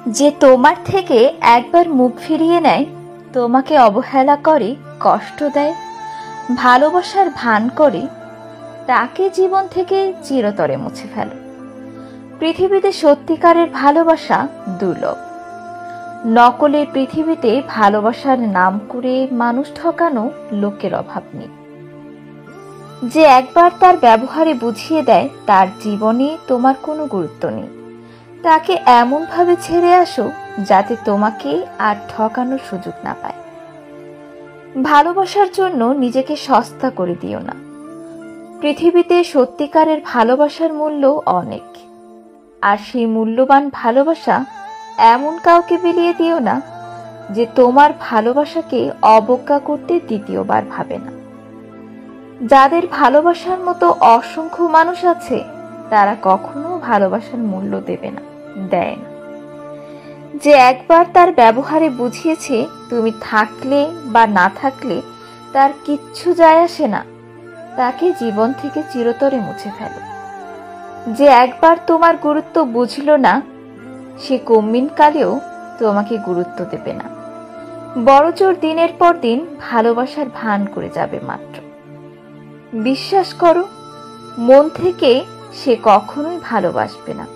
যে তোমার থেকে একবার মুখ ফিরিয়ে নেয়, তোমাকে অবহেলা করে, কষ্ট দেয়, ভালোবাসার ভান করে, তাকে জীবন থেকে চিরতরে মুছে ফেলো। পৃথিবীতে সত্যিকারের ভালোবাসা দুর্লভ। নকলের পৃথিবীতে ভালোবাসার নাম করে মানুষ ঠকানো লোকের অভাব নেই। যে একবার তার ব্যবহারে বুঝিয়ে দেয় তার জীবনে তোমার কোনো গুরুত্ব নেই, তাকে এমনভাবে ছেড়ে আসো যাতে তোমাকে আর ঠকানোর সুযোগ না পায়। ভালোবাসার জন্য নিজেকে সস্তা করে দিও না। পৃথিবীতে সত্যিকারের ভালোবাসার মূল্য অনেক, আর সেই মূল্যবান ভালোবাসা এমন কাউকে বিলিয়ে দিও না যে তোমার ভালোবাসাকে অবজ্ঞা করতে দ্বিতীয়বার ভাবে না। যাদের ভালোবাসার মতো অসংখ্য মানুষ আছে, তারা কখনো ভালোবাসার মূল্য দেবে না, দেয় না। যে একবার তার ব্যবহারে বুঝিয়েছে তুমি থাকলে বা না থাকলে তার কিচ্ছু যায় আসে না, তাকে জীবন থেকে চিরতরে মুছে ফেলো। যে একবার তোমার গুরুত্ব বুঝলো না, সে কম্মিন কালেও তোমাকে গুরুত্ব দেবে না। বড়জোর দিনের পর দিন ভালোবাসার ভান করে যাবে মাত্র। বিশ্বাস করো, মন থেকে সে কখনোই ভালোবাসবে না।